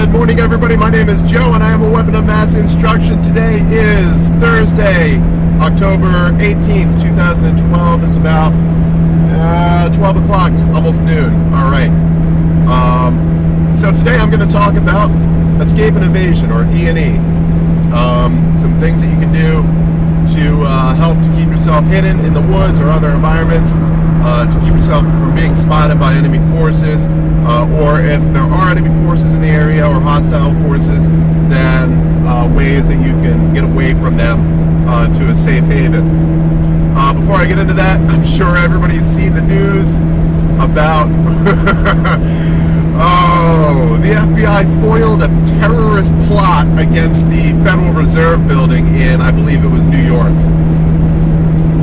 Good morning, everybody. My name is Joe, and I am a weapon of mass instruction. Today is Thursday, October 18th, 2012. It's about 12 o'clock, almost noon. All right. So today I'm going to talk about escape and evasion, or E&E. Some things that you can do to help to keep yourself hidden in the woods or other environments, to keep yourself from being spotted by enemy forces, or if there are enemy forces in the area or hostile forces, then ways that you can get away from them to a safe haven. Before I get into that, I'm sure everybody's seen the news about the FBI foiled a terrorist plot against the Federal Reserve building in, I believe it was New York.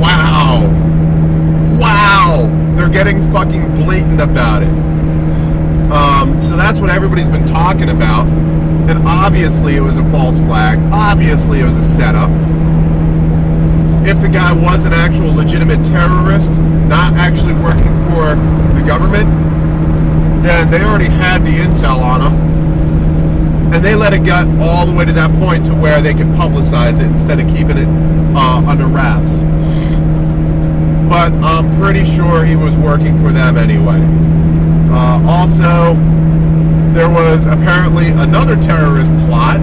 Wow. They're getting fucking blatant about it. So that's what everybody's been talking about. And obviously it was a false flag. Obviously it was a setup. If the guy was an actual legitimate terrorist, not actually working for the government, then they already had the intel on him, and they let it get all the way to that point to where they could publicize it instead of keeping it under wraps. But I'm pretty sure he was working for them anyway. Also, there was apparently another terrorist plot.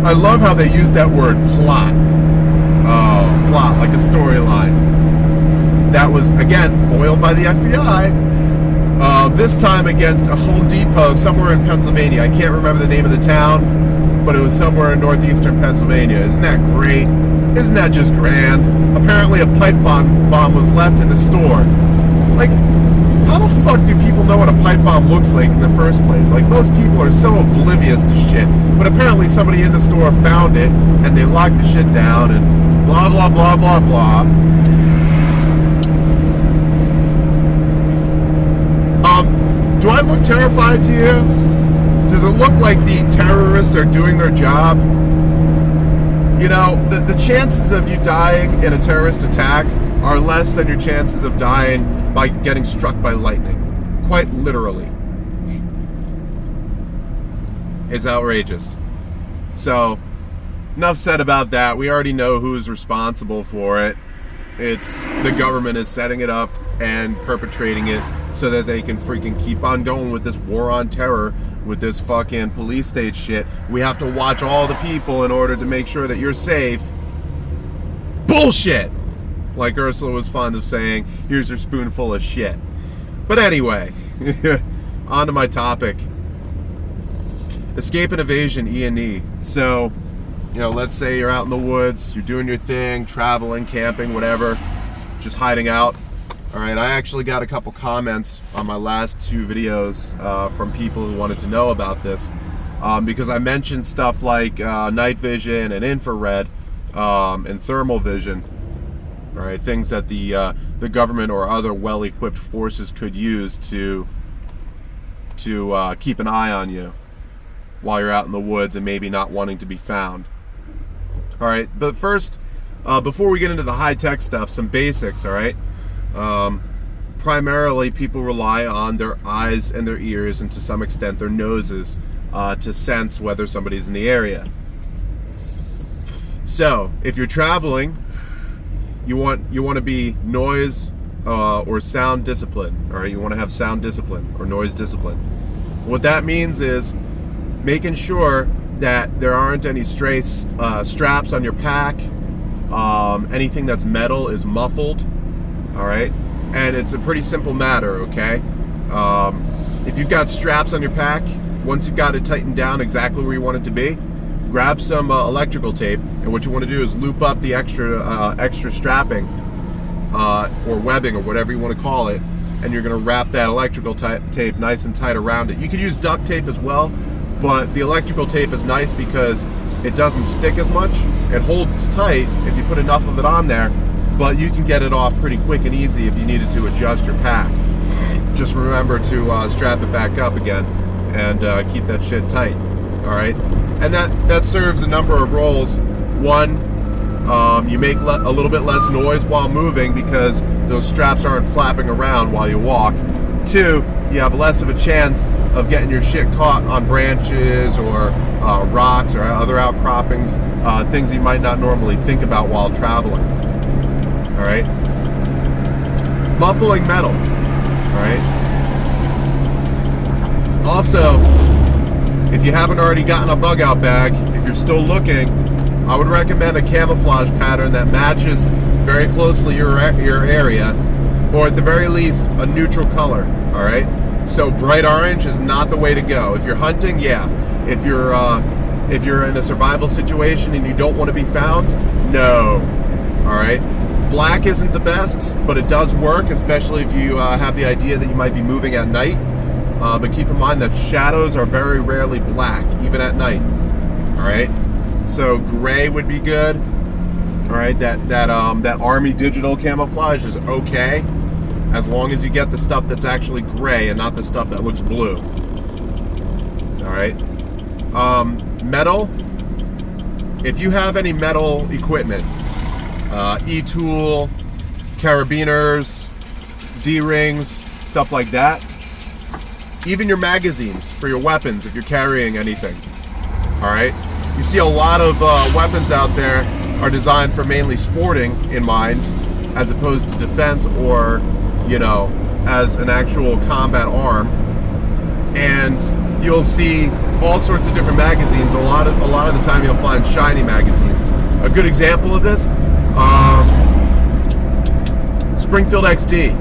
I love how they use that word, plot. Plot, like a storyline. That was, again, foiled by the FBI. This time against a Home Depot somewhere in Pennsylvania. I can't remember the name of the town, but it was somewhere in northeastern Pennsylvania. Isn't that great? Isn't that just grand? Apparently a pipe bomb was left in the store. Like, how the fuck do people know what a pipe bomb looks like in the first place? Like, most people are so oblivious to shit. But apparently somebody in the store found it, and they locked the shit down, and blah, blah, blah, blah, blah. Do I look terrified to you? Does it look like the terrorists are doing their job? You know, the chances of you dying in a terrorist attack are less than your chances of dying by getting struck by lightning. Quite literally. It's outrageous. So, enough said about that. We already know who's responsible for it. It's the government is setting it up and perpetrating it so that they can freaking keep on going with this war on terror, with this fucking police state shit. We have to watch all the people in order to make sure that you're safe. Bullshit! Like Ursula was fond of saying, here's your spoonful of shit. But anyway, on to my topic. Escape and evasion, E&E. So, you know, let's say you're out in the woods, you're doing your thing, traveling, camping, whatever, just hiding out. All right, I actually got a couple comments on my last two videos from people who wanted to know about this, because I mentioned stuff like night vision and infrared and thermal vision. All right, things that the government or other well-equipped forces could use to keep an eye on you while you're out in the woods and maybe not wanting to be found. All right, but first, before we get into the high-tech stuff, some basics, all right? Primarily, people rely on their eyes and their ears, and to some extent their noses, to sense whether somebody's in the area. So, if you're traveling, you want to be noise or sound discipline, all right? You want to have sound discipline or noise discipline. What that means is making sure that there aren't any stray straps on your pack. Anything that's metal is muffled. All right, and it's a pretty simple matter, okay? If you've got straps on your pack, once you've got it tightened down exactly where you want it to be, grab some electrical tape, and what you want to do is loop up the extra strapping or webbing or whatever you want to call it, and you're going to wrap that electrical tape nice and tight around it. You could use duct tape as well, but the electrical tape is nice because it doesn't stick as much. It holds tight if you put enough of it on there, but you can get it off pretty quick and easy if you needed to adjust your pack. Just remember to strap it back up again and keep that shit tight. All right, and that serves a number of roles. One, you make a little bit less noise while moving because those straps aren't flapping around while you walk. Two, you have less of a chance of getting your shit caught on branches or rocks or other outcroppings, things you might not normally think about while traveling. All right. Muffling metal. All right. Also, if you haven't already gotten a bug out bag, if you're still looking, I would recommend a camouflage pattern that matches very closely your area, or at the very least, a neutral color. All right. So bright orange is not the way to go. If you're hunting, yeah. If you're in a survival situation and you don't want to be found, no. All right. Black isn't the best, but it does work, especially if you have the idea that you might be moving at night. But keep in mind that shadows are very rarely black, even at night. All right. So gray would be good. All right. That Army digital camouflage is okay, as long as you get the stuff that's actually gray and not the stuff that looks blue. All right. Metal. If you have any metal equipment, e-tool, carabiners, D-rings, stuff like that. Even your magazines for your weapons, if you're carrying anything. All right. You see a lot of weapons out there are designed for mainly sporting in mind, as opposed to defense or, as an actual combat arm. And you'll see all sorts of different magazines. A lot of the time you'll find shiny magazines. A good example of this, Springfield XD.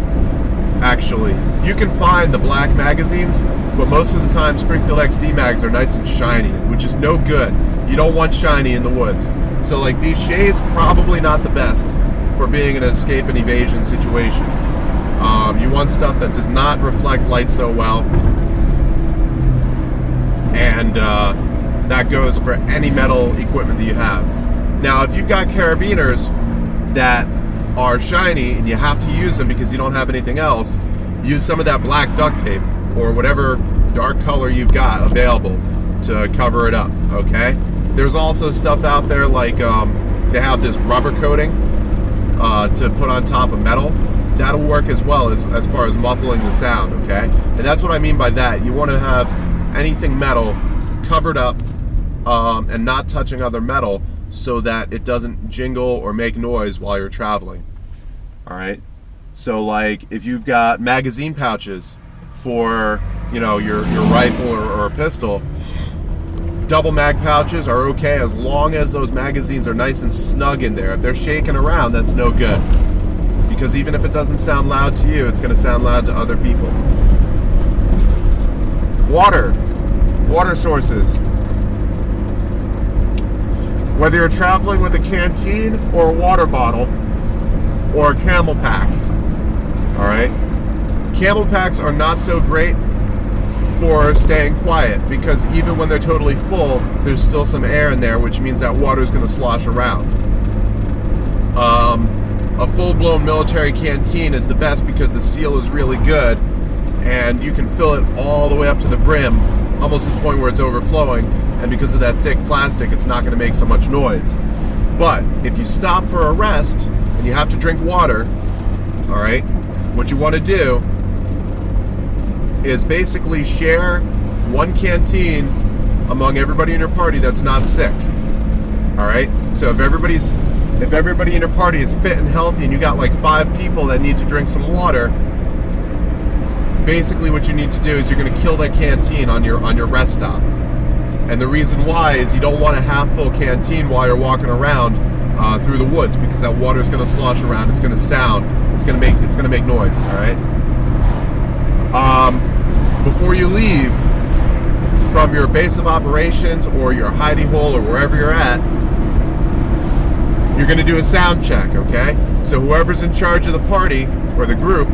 Actually, you can find the black magazines, but most of the time Springfield XD mags are nice and shiny, which is no good. You don't want shiny in the woods. So like these shades, probably not the best for being in an escape and evasion situation. You want stuff that does not reflect light so well. And that goes for any metal equipment that you have. Now, if you've got carabiners that are shiny and you have to use them because you don't have anything else, use some of that black duct tape or whatever dark color you've got available to cover it up, okay? There's also stuff out there like they have this rubber coating to put on top of metal. That'll work as well as far as muffling the sound, okay? And that's what I mean by that. You want to have anything metal covered up and not touching other metal so that it doesn't jingle or make noise while you're traveling. All right. So like if you've got magazine pouches for your rifle or a pistol, double mag pouches are okay as long as those magazines are nice and snug in there. If they're shaking around, that's no good, because even if it doesn't sound loud to you, it's going to sound loud to other people. Water sources. Whether you're traveling with a canteen or a water bottle or a camel pack, all right? Camel packs are not so great for staying quiet, because even when they're totally full, there's still some air in there, which means that water is going to slosh around. A full-blown military canteen is the best because the seal is really good, and you can fill it all the way up to the brim, almost to the point where it's overflowing, and because of that thick plastic, it's not going to make so much noise. But if you stop for a rest and you have to drink water, all right, what you want to do is basically share one canteen among everybody in your party that's not sick. All right, so if everybody in your party is fit and healthy and you got like 5 people that need to drink some water, basically what you need to do is you're going to kill that canteen on your rest stop. And the reason why is you don't want a half-full canteen while you're walking around through the woods, because that water is going to slosh around. It's going to sound. It's going to make noise. All right. Before you leave from your base of operations or your hidey hole or wherever you're at, you're going to do a sound check. Okay. So whoever's in charge of the party or the group,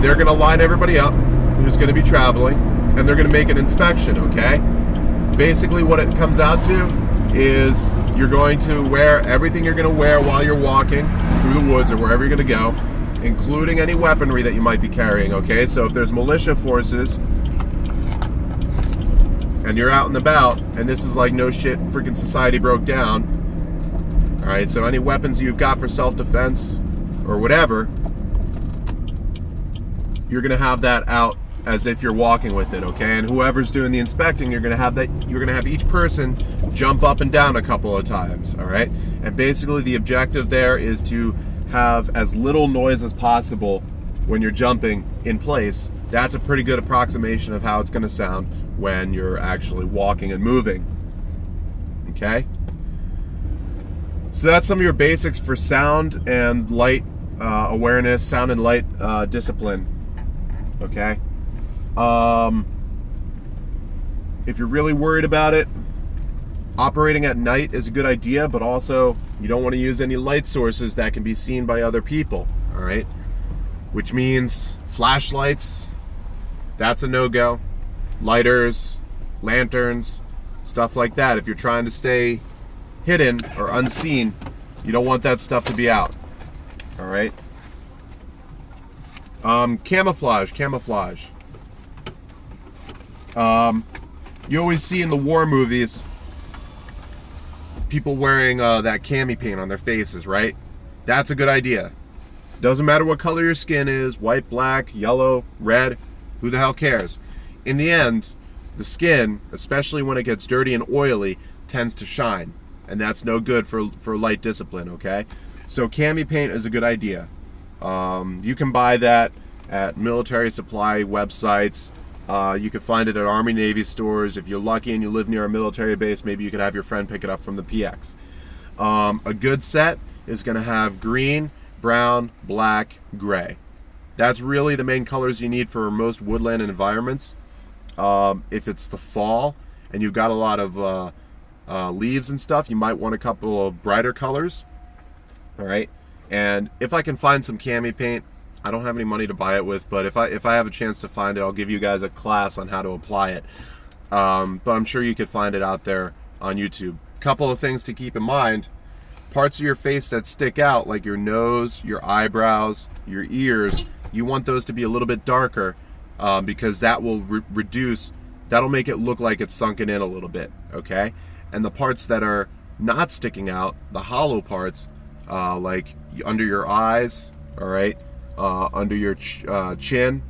they're going to line everybody up who's going to be traveling, and they're going to make an inspection. Okay. Basically what it comes out to is you're going to wear everything you're going to wear while you're walking through the woods or wherever you're going to go, including any weaponry that you might be carrying, okay? So if there's militia forces and you're out and about and this is like no shit, freaking society broke down, all right, so any weapons you've got for self-defense or whatever, you're going to have that out as if you're walking with it, okay? And whoever's doing the inspecting, you're going to have each person jump up and down a couple of times, all right? And basically the objective there is to have as little noise as possible when you're jumping in place. That's a pretty good approximation of how it's going to sound when you're actually walking and moving, okay? So that's some of your basics for sound and light awareness, sound and light discipline, okay? If you're really worried about it, operating at night is a good idea, but also you don't want to use any light sources that can be seen by other people, all right? Which means flashlights, that's a no-go. Lighters, lanterns, stuff like that. If you're trying to stay hidden or unseen, you don't want that stuff to be out, all right? Camouflage. You always see in the war movies people wearing that cami paint on their faces, right? That's a good idea. Doesn't matter what color your skin is, white, black, yellow, red, who the hell cares? In the end, the skin, especially when it gets dirty and oily, tends to shine, and that's no good for light discipline, okay? So cami paint is a good idea. You can buy that at military supply websites. You can find it at Army Navy stores. If you're lucky and you live near a military base, maybe you could have your friend pick it up from the PX. A good set is going to have green, brown, black, gray. That's really the main colors you need for most woodland environments. If it's the fall and you've got a lot of leaves and stuff, you might want a couple of brighter colors. All right. And if I can find some cami paint, I don't have any money to buy it with, but if I have a chance to find it, I'll give you guys a class on how to apply it. But I'm sure you could find it out there on YouTube. Couple of things to keep in mind. Parts of your face that stick out, like your nose, your eyebrows, your ears, you want those to be a little bit darker because that will that'll make it look like it's sunken in a little bit, okay? And the parts that are not sticking out, the hollow parts, like under your eyes, all right, under your chin,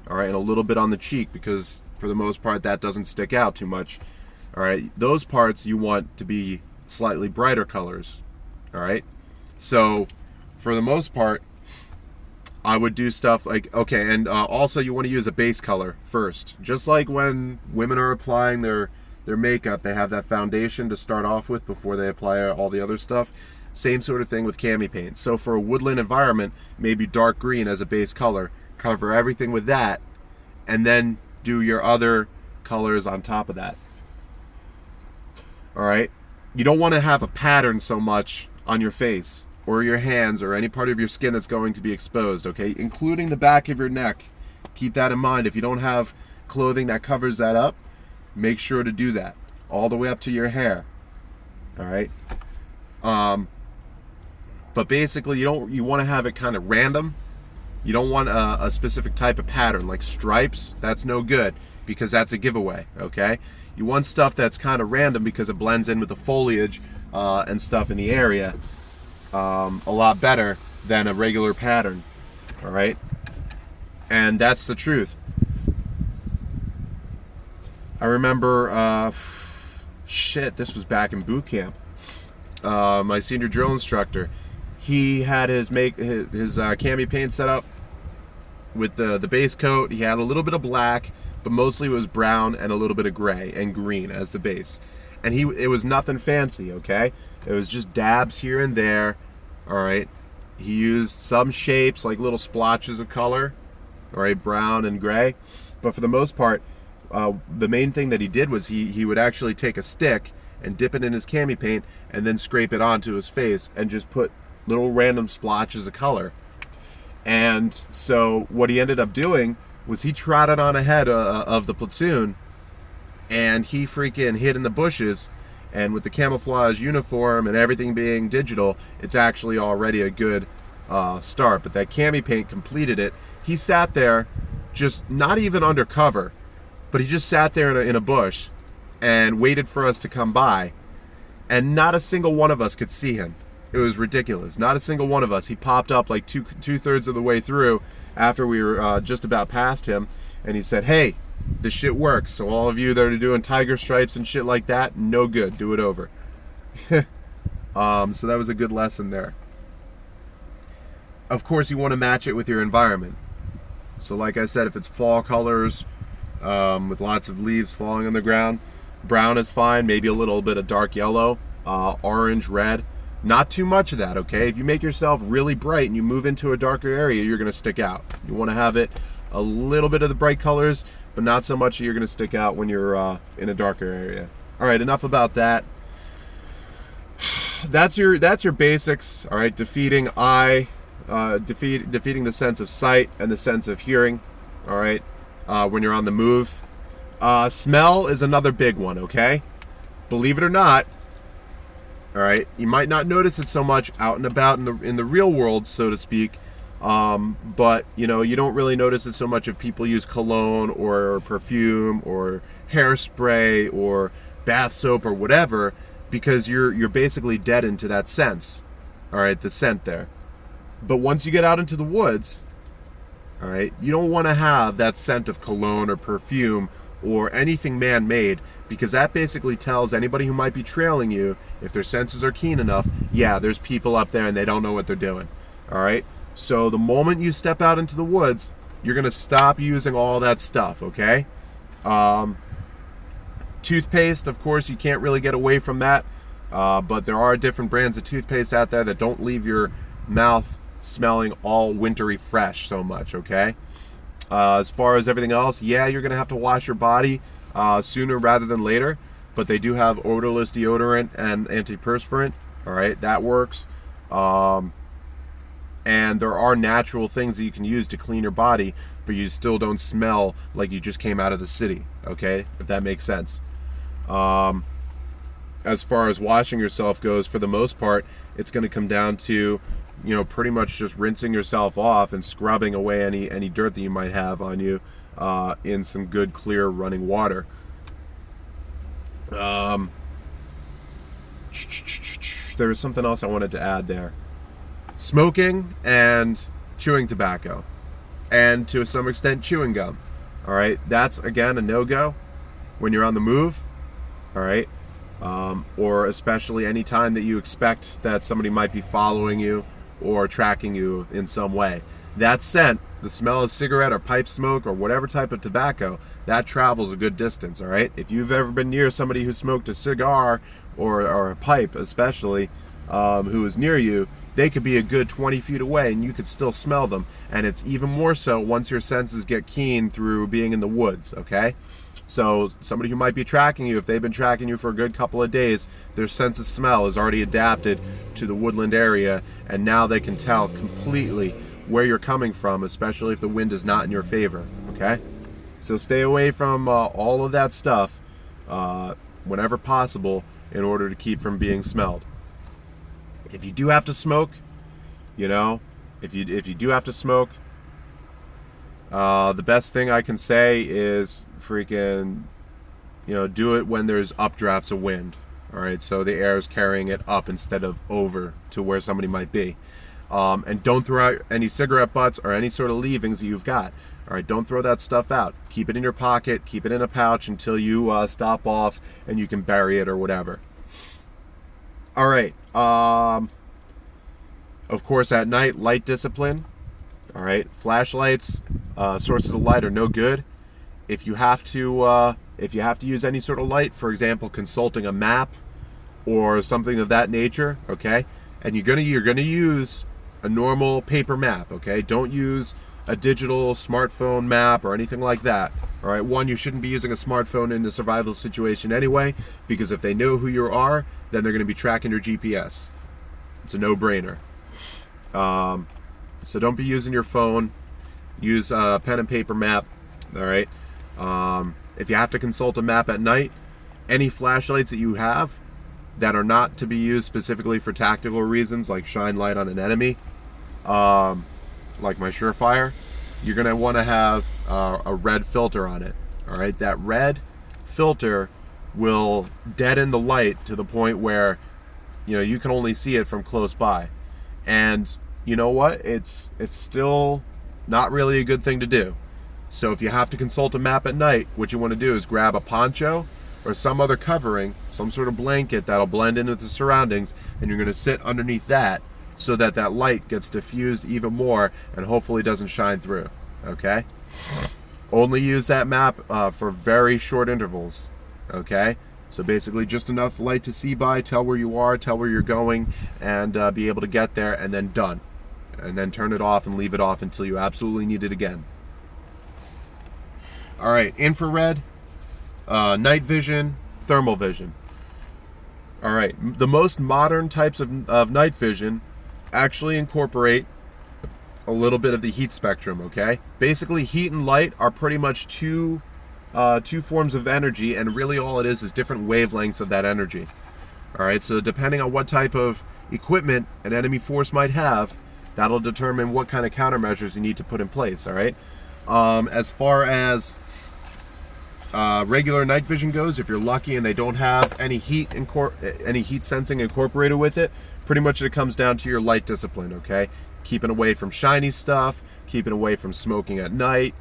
all right, and a little bit on the cheek, because for the most part that doesn't stick out too much, all right? Those parts you want to be slightly brighter colors, all right? So for the most part, I would do stuff like, okay, and also you want to use a base color first. Just like when women are applying their makeup, they have that foundation to start off with before they apply all the other stuff. Same sort of thing with cami paint. So for a woodland environment, maybe dark green as a base color. Cover everything with that, and then do your other colors on top of that. All right? You don't want to have a pattern so much on your face or your hands or any part of your skin that's going to be exposed, okay? Including the back of your neck. Keep that in mind. If you don't have clothing that covers that up, make sure to do that. All the way up to your hair. All right? But basically, you want to have it kind of random. You don't want a specific type of pattern, like stripes. That's no good, because that's a giveaway, okay? You want stuff that's kind of random because it blends in with the foliage and stuff in the area a lot better than a regular pattern, all right? And that's the truth. I remember, this was back in boot camp. My senior drill instructor, he had his cami paint set up with the base coat. He had a little bit of black, but mostly it was brown and a little bit of gray and green as the base. And it was nothing fancy, okay? It was just dabs here and there, all right? He used some shapes, like little splotches of color, all right, brown and gray. But for the most part, the main thing that he did was he would actually take a stick and dip it in his cami paint and then scrape it onto his face and just put little random splotches of color. And so what he ended up doing was he trotted on ahead of the platoon, and he freaking hid in the bushes. And with the camouflage uniform and everything being digital, it's actually already a good start. But that cami paint completed it. He sat there, just not even under cover, but he just sat there in a bush and waited for us to come by, and not a single one of us could see him. It was ridiculous. Not a single one of us. He popped up like two-thirds of the way through after we were just about past him, and he said, "Hey, this shit works. So all of you that are doing tiger stripes and shit like that, no good. Do it over." So that was a good lesson there. Of course, you want to match it with your environment. So like I said, if it's fall colors with lots of leaves falling on the ground, brown is fine. Maybe a little bit of dark yellow, orange, red. Not too much of that, okay? If you make yourself really bright and you move into a darker area, you're going to stick out. You want to have it a little bit of the bright colors, but not so much that you're going to stick out when you're in a darker area. All right, enough about that. That's your basics. All right, defeating the sense of sight and the sense of hearing. All right, when you're on the move. Smell is another big one. Okay, believe it or not. All right, you might not notice it so much out and about in the real world, so to speak. But you don't really notice it so much if people use cologne or perfume or hairspray or bath soap or whatever, because you're basically dead into that sense. All right, the scent there. But once you get out into the woods, all right, you don't want to have that scent of cologne or perfume or anything man-made, because that basically tells anybody who might be trailing you, if their senses are keen enough, yeah, there's people up there and they don't know what they're doing. All right, so the moment you step out into the woods, you're going to stop using all that stuff. Okay, toothpaste, of course, you can't really get away from that, but there are different brands of toothpaste out there that don't leave your mouth smelling all wintry fresh so much. Okay, as far as everything else, yeah, you're going to have to wash your body sooner rather than later, but they do have odorless deodorant and antiperspirant. All right, that works. And there are natural things that you can use to clean your body, but you still don't smell like you just came out of the city. Okay, if that makes sense. As far as washing yourself goes, for the most part, it's going to come down to pretty much just rinsing yourself off and scrubbing away any dirt that you might have on you in some good, clear running water. There was something else I wanted to add there. Smoking and chewing tobacco, and to some extent chewing gum. All right, that's again a no-go when you're on the move. All right, or especially any time that you expect that somebody might be following you or tracking you in some way. That scent, the smell of cigarette or pipe smoke or whatever type of tobacco, that travels a good distance. All right, if you've ever been near somebody who smoked a cigar or a pipe, especially who is near you, they could be a good 20 feet away and you could still smell them. And it's even more so once your senses get keen through being in the woods. Okay, so somebody who might be tracking you, if they've been tracking you for a good couple of days, their sense of smell is already adapted to the woodland area, and now they can tell completely where you're coming from, especially if the wind is not in your favor. Okay, so stay away from all of that stuff whenever possible in order to keep from being smelled. If you do have to smoke, if you do have to smoke, the best thing I can say is freaking, do it when there's updrafts of wind. All right, so the air is carrying it up instead of over to where somebody might be. And don't throw out any cigarette butts or any sort of leavings that you've got. All right, don't throw that stuff out. Keep it in your pocket, keep it in a pouch until you stop off and you can bury it or whatever. All right. Of course, at night, light discipline. All right, flashlights, sources of light are no good. If you have to use any sort of light, for example, consulting a map or something of that nature, okay, and you're gonna use a normal paper map, okay. Don't use a digital smartphone map or anything like that. All right, one, you shouldn't be using a smartphone in a survival situation anyway, because if they know who you are, then they're going to be tracking your GPS. It's a no-brainer. So don't be using your phone. Use a pen and paper map. All right. If you have to consult a map at night, any flashlights that you have that are not to be used specifically for tactical reasons, like shine light on an enemy, like my Surefire, you're going to want to have a red filter on it. All right, that red filter will deaden the light to the point where, you can only see it from close by. And you know what? It's still not really a good thing to do. So if you have to consult a map at night, what you want to do is grab a poncho or some other covering, some sort of blanket that'll blend into the surroundings, and you're going to sit underneath that so that that light gets diffused even more and hopefully doesn't shine through. Okay? Only use that map for very short intervals. Okay? So basically just enough light to see by, tell where you are, tell where you're going, and be able to get there, and then done. And then turn it off and leave it off until you absolutely need it again. All right, infrared, night vision, thermal vision. All right, the most modern types of night vision actually incorporate a little bit of the heat spectrum, okay? Basically, heat and light are pretty much two forms of energy, and really all it is different wavelengths of that energy. All right, so depending on what type of equipment an enemy force might have, that'll determine what kind of countermeasures you need to put in place, all right? As far as regular night vision goes, if you're lucky and they don't have any heat sensing incorporated with it, pretty much it comes down to your light discipline, okay? Keeping away from shiny stuff, keeping away from smoking at night,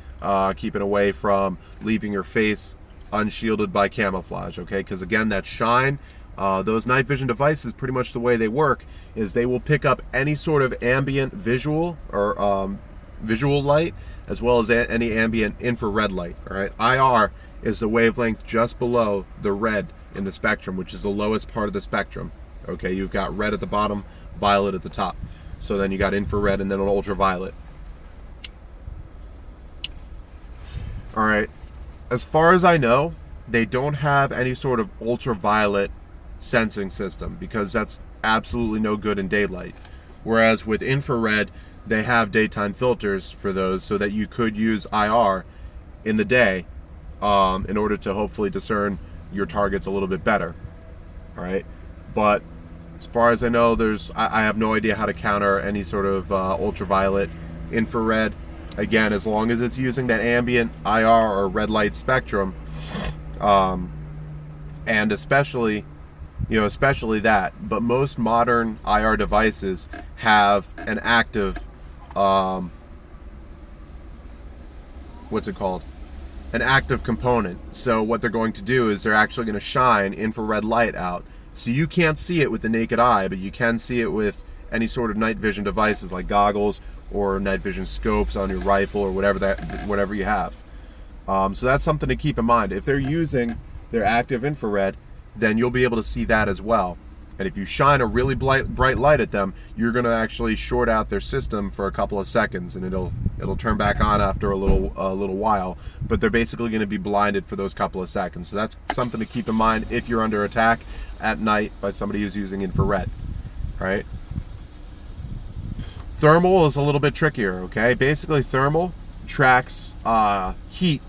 keeping away from leaving your face unshielded by camouflage, okay? Because again, that shine, those night vision devices, pretty much the way they work is they will pick up any sort of ambient visual or visual light, as well as any ambient infrared light, all right? IR is the wavelength just below the red in the spectrum, which is the lowest part of the spectrum, okay? You've got red at the bottom, violet at the top. So then you got infrared and then an ultraviolet. All right, as far as I know, they don't have any sort of ultraviolet sensing system because that's absolutely no good in daylight. Whereas with infrared, they have daytime filters for those so that you could use IR in the day in order to hopefully discern your targets a little bit better. All right, but as far as I know, I have no idea how to counter any sort of ultraviolet, infrared. Again, as long as it's using that ambient IR or red light spectrum, and especially that. But most modern IR devices have an active, an active component. So what they're going to do is they're actually going to shine infrared light out. So you can't see it with the naked eye, but you can see it with any sort of night vision devices like goggles or night vision scopes on your rifle or whatever you have. So that's something to keep in mind. If they're using their active infrared, then you'll be able to see that as well. And if you shine a really bright light at them, you're going to actually short out their system for a couple of seconds, and it'll turn back on after a little while. But they're basically going to be blinded for those couple of seconds. So that's something to keep in mind if you're under attack at night by somebody who's using infrared. Right? Thermal is a little bit trickier. Okay, basically thermal tracks heat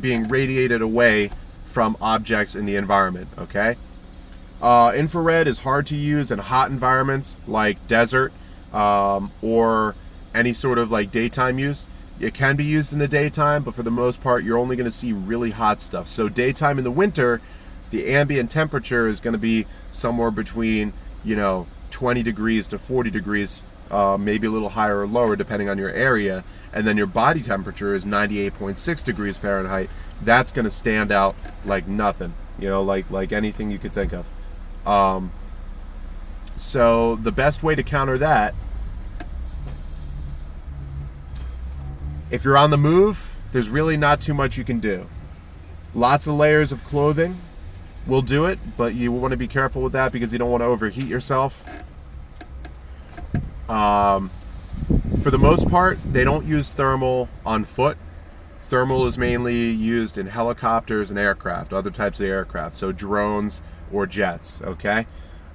being radiated away from objects in the environment. Okay. Infrared is hard to use in hot environments like desert or any sort of like daytime use. It can be used in the daytime, but for the most part, you're only going to see really hot stuff. So daytime in the winter, the ambient temperature is going to be somewhere between 20 degrees to 40 degrees, maybe a little higher or lower depending on your area. And then your body temperature is 98.6 degrees Fahrenheit. That's going to stand out like nothing, like anything you could think of. So the best way to counter that, if you're on the move, there's really not too much you can do. Lots of layers of clothing will do it, but you want to be careful with that because you don't want to overheat yourself. For the most part, they don't use thermal on foot. Thermal is mainly used in helicopters and aircraft, other types of aircraft, so drones or jets, okay?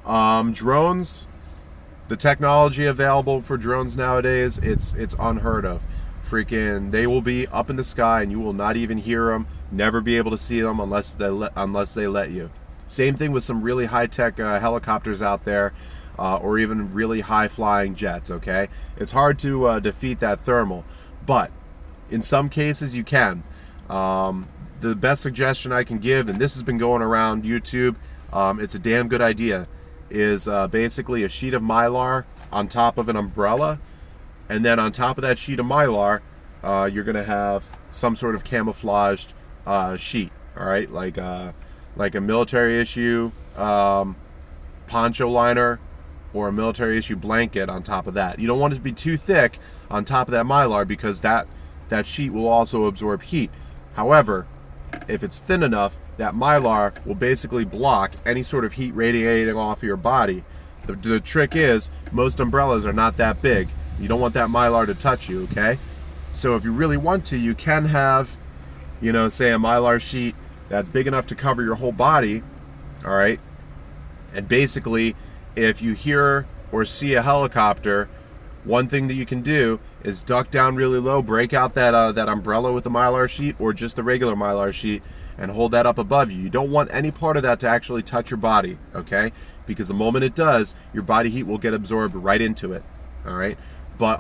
Drones, the technology available for drones nowadays, it's unheard of. Freaking, they will be up in the sky and you will not even hear them, never be able to see them unless they let you. Same thing with some really high-tech helicopters out there, or even really high-flying jets, okay? It's hard to defeat that thermal, but in some cases you can. The best suggestion I can give, and this has been going around YouTube, it's a damn good idea, is basically a sheet of Mylar on top of an umbrella, and then on top of that sheet of Mylar, you're going to have some sort of camouflaged sheet, all right, like a military issue poncho liner or a military issue blanket on top of that. You don't want it to be too thick on top of that Mylar because that sheet will also absorb heat. However, if it's thin enough, that Mylar will basically block any sort of heat radiating off of your body. The trick is, most umbrellas are not that big. You don't want that Mylar to touch you, okay? So if you really want to, you can have, say a Mylar sheet that's big enough to cover your whole body, all right? And basically, if you hear or see a helicopter, one thing that you can do is duck down really low, break out that umbrella with the Mylar sheet or just the regular Mylar sheet, and hold that up above you. You don't want any part of that to actually touch your body, okay? Because the moment it does, your body heat will get absorbed right into it, all right? But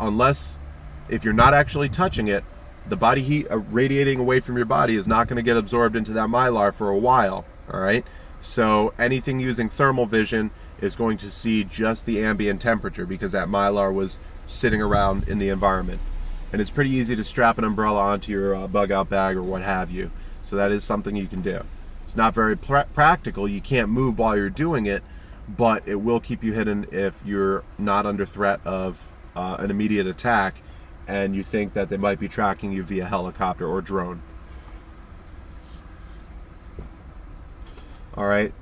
if you're not actually touching it, the body heat radiating away from your body is not going to get absorbed into that Mylar for a while, all right? So anything using thermal vision is going to see just the ambient temperature because that Mylar was sitting around in the environment. And it's pretty easy to strap an umbrella onto your bug out bag or what have you. So that is something you can do. It's not very practical. You can't move while you're doing it, but it will keep you hidden if you're not under threat of an immediate attack and you think that they might be tracking you via helicopter or drone. All right.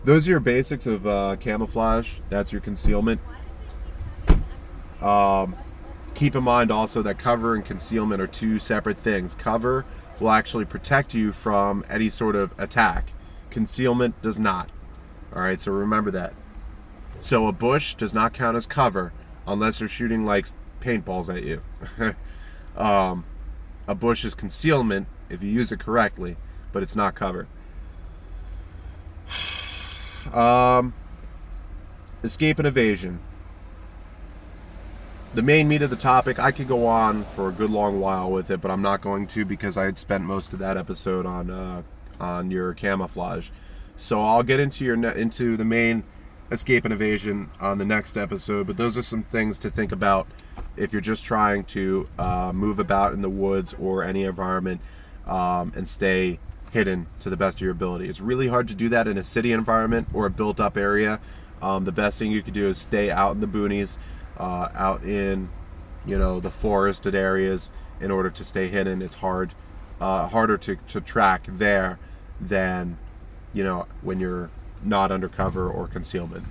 Those are your basics of camouflage. That's your concealment. Keep in mind also that cover and concealment are two separate things. Cover will actually protect you from any sort of attack. Concealment does not. All right, so remember that. So a bush does not count as cover unless they're shooting like paintballs at you. A bush is concealment if you use it correctly, but it's not cover. Escape and evasion. The main meat of the topic, I could go on for a good long while with it, but I'm not going to because I had spent most of that episode on your camouflage. So I'll get into the main escape and evasion on the next episode, but those are some things to think about if you're just trying to move about in the woods or any environment and stay hidden to the best of your ability. It's really hard to do that in a city environment or a built-up area. The best thing you could do is stay out in the boonies, out in the forested areas in order to stay hidden. It's harder to track there than when you're not under cover or concealment.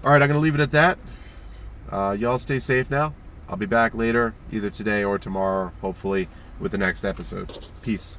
All right, I'm gonna leave it at that. Y'all stay safe now. I'll be back later, either today or tomorrow, hopefully, with the next episode. Peace.